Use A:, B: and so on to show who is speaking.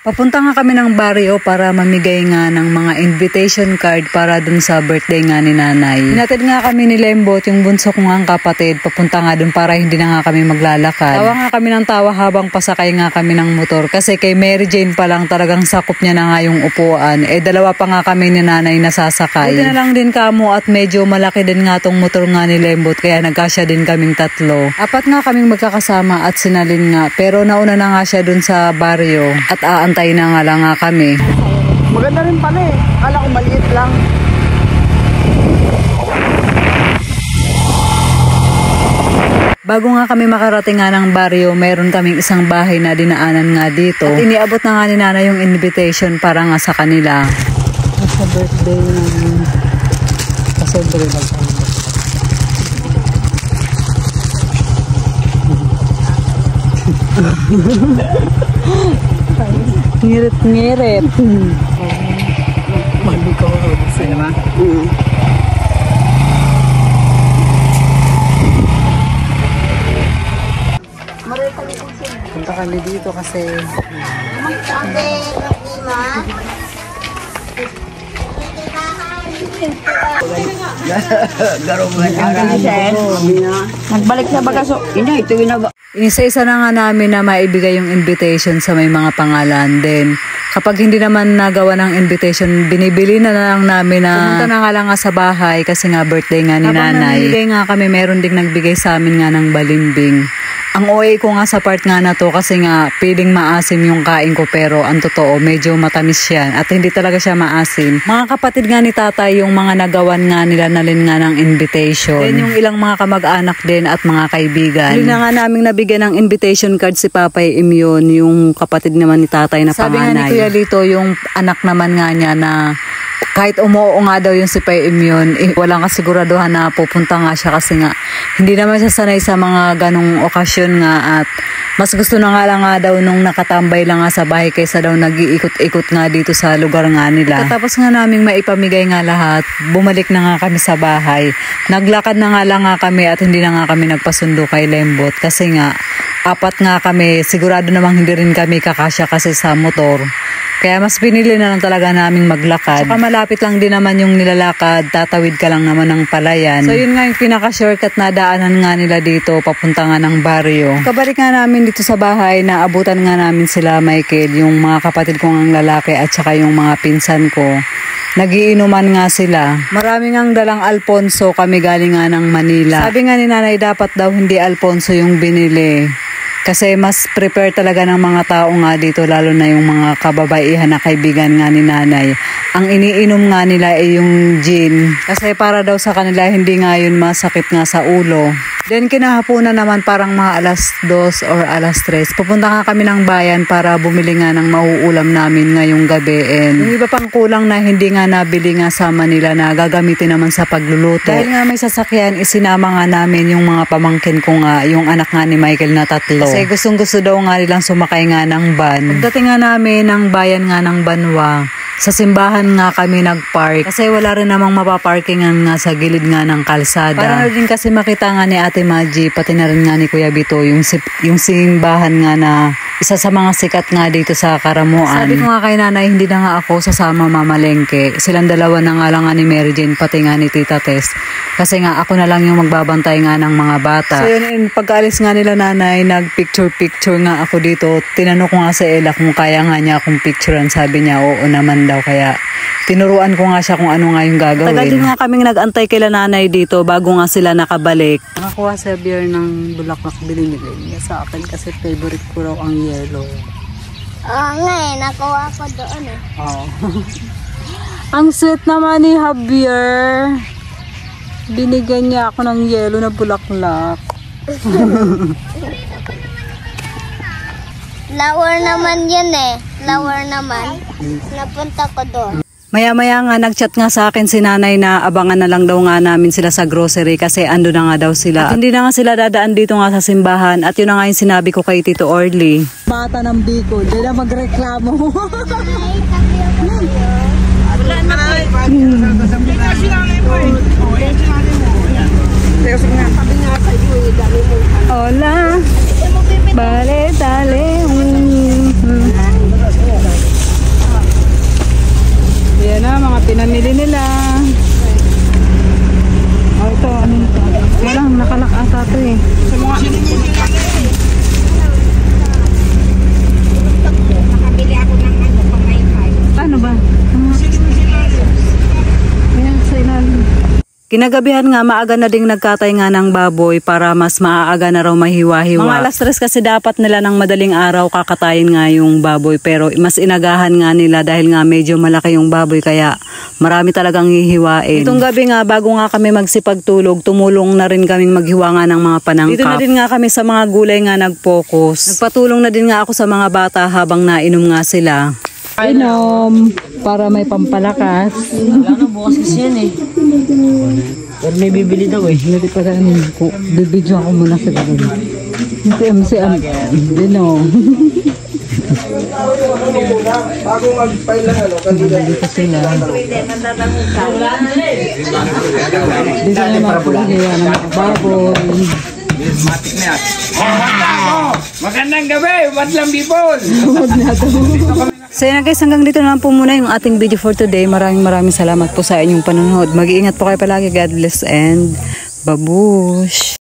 A: Papunta nga kami ng baryo para mamigay nga ng mga invitation card para dun sa birthday nga ni nanay. Hinatid nga kami ni Lembot, yung bunso ko nga kapatid, papunta nga dun para hindi na nga kami maglalakad. Tawa nga kami ng tawa habang pasakay nga kami ng motor kasi kay Mary Jane pa lang talagang sakop niya na nga yung upuan. Dalawa pa nga kami ni nanay nasasakay. Buti na lang din kamo at medyo malaki din nga tong motor nga ni Lembot kaya nagkasya din kaming tatlo. Apat nga kaming magkakasama at sinalin nga pero nauna na nga siya dun sa baryo at aantay na nga lang nga kami.
B: Maganda rin pala eh. Akala ko maliit lang.
A: Bago nga kami makarating nga ng baryo, mayroon kaming isang bahay na dinaanan nga dito. At iniabot na nga ni Nana yung invitation para nga sa kanila. Sa birthday ng kasobre lang. Ngirit-ngirit.
B: Mali ko ako. Sa'yo naman?
A: Punta kami dito kasi
B: Nagbalik sa bagaso. Ina, ito ginaba.
A: inisa-isa na nga namin na maibigay yung invitation sa may mga pangalan. Then, kapag hindi naman nagawa ng invitation, binibili na lang namin na pumunta na nga lang nga sa bahay kasi nga birthday nga ni nanay. Habang namimigay nga kami, meron ding nagbigay sa amin nga ng balimbing. Ang OA ko nga sa part nga na to kasi nga piling maasim yung kain ko pero ang totoo medyo matamis yan at hindi talaga siya maasim. Mga kapatid nga ni tatay yung mga nagawan nga nila nalin nga ng invitation. Then yung ilang mga kamag-anak din at mga kaibigan. Hindi na nga namin nabigyan ng invitation card si Papay Imyon, yung kapatid naman ni tatay na panganay. Sabi nga ni Kuya Lito yung anak naman nga niya na kahit umuo nga daw yung si Pay Imyon, walang kasiguraduhan na pupunta nga siya kasi nga hindi naman siya sanay sa mga ganong okasyon nga at mas gusto na nga lang nga daw nung nakatambay lang nga sa bahay kaysa daw nag-iikot-ikot nga dito sa lugar nga nila. Tapos nga naming maipamigay nga lahat, bumalik na nga kami sa bahay. Naglakad na nga lang nga kami at hindi na nga kami nagpasundo kay Lembot kasi nga apat nga kami, sigurado namang hindi rin kami kakasya kasi sa motor. Kaya mas pinili na lang talaga naming maglakad. Saka malapit lang din naman yung nilalakad, tatawid ka lang naman ng palayan. So yun nga yung pinaka-shortcut na daanan nga nila dito, papunta nga ng baryo. Kabalik nga namin dito sa bahay, naabutan nga namin sila Michael, yung mga kapatid kong ang lalaki at saka yung mga pinsan ko. Nagiinuman nga sila. Marami ngang dalang Alfonso, kami galing nga ng Manila. Sabi nga ni nanay dapat daw hindi Alfonso yung binili. Kasi mas prepare talaga ng mga tao nga dito, lalo na yung mga kababaihan na kaibigan nga ni nanay. Ang iniinom nga nila ay yung gin. Kasi para daw sa kanila hindi nga yun masakit nga sa ulo. Then kinahaponan naman parang mga alas 2 or alas 3. Pupunta nga kami ng bayan para bumili nga ng mauulam namin ngayong gabi. And yung iba pang kulang na hindi nga nabili nga sa Manila na gagamitin naman sa pagluluto. Dahil nga may sasakyan, isinama nga namin yung mga pamangkin ko nga, yung anak nga ni Michael na tatlo. Kasi gustong-gusto daw nga nilang sumakay nga ng van. Pagdating nga namin ng bayan nga ng Banwa, sa simbahan nga kami nagpark kasi wala rin namang mapaparkingan nga sa gilid nga ng kalsada. Para na din kasi makita nga ni Ate Maji pati na rin nga ni Kuya Bito yung simbahan nga na isa sa mga sikat nga dito sa Karamuan. Sabi ko nga kay nanay hindi na nga ako sasama mamalengke. Silang dalawa na nga lang nga ni Mary Jane pati nga ni Tita Tess. Kasi nga ako na lang yung magbabantay nga ng mga bata. So yun, pag-alis nga nila nanay, nag-picture nga ako dito. Tinanong ko nga sa Ella kung kaya nga niya akong picturean. Sabi niya oo naman daw. Kaya tinuruan ko nga siya kung ano nga yung gagawin. Tagal din nga kaming nag-antay kila nanay dito bago nga sila nakabalik. Nakakuha sa beer ng bulaklak, binibigay niya sa akin kasi favorite ko raw ang yellow.
C: Oo nga eh, nakuha ko doon eh.
A: Oo. Ang sweet naman ni Javier. Binigyan niya ako ng yellow na bulaklak.
C: Flower naman yan eh. Flower naman. Napunta ko doon.
A: Maya-maya nga nag-chat nga sa akin si nanay na abangan na lang daw nga namin sila sa grocery kasi ando na nga daw sila. At hindi na nga sila dadaan dito nga sa simbahan at yun na nga yung sinabi ko kay Tito Orly. Bata ng Bicol, di na magreklamo.
C: Wala na po.
A: Hola. Bale, dale. Kinagabihan nga, maaga na ding nagkatay nga ng baboy para mas maaga na raw mahiwa-hiwa. Mga alas 3 kasi dapat nila ng madaling araw kakatayin nga yung baboy, pero mas inagahan nga nila dahil nga medyo malaki yung baboy kaya marami talagang hihiwain. Itong gabi nga, bago nga kami magsipagtulog, tumulong na rin kaming maghiwa nga ng mga panangkap. Dito na din nga kami sa mga gulay nga nag-focus. Nagpatulong na din nga ako sa mga bata habang nainom nga sila. Inom para may pampalakas.
B: Wala na, bukas kasi yan eh. Pero may bibili daw eh.
A: Hindi pa rin ko. Bibidyo ako muna sa gawin. Inom.
B: Bago mag-file lang ano, kanina.
A: Dito sila. Dito naman po hiwa ng mga baboy.
D: Matik na yan. Magandang gabi, Batlang Bipol!
A: So yun guys, hanggang dito na lang po muna yung ating video for today. Maraming salamat po sa inyong panonood. Mag-iingat po kayo palagi. God bless and babush!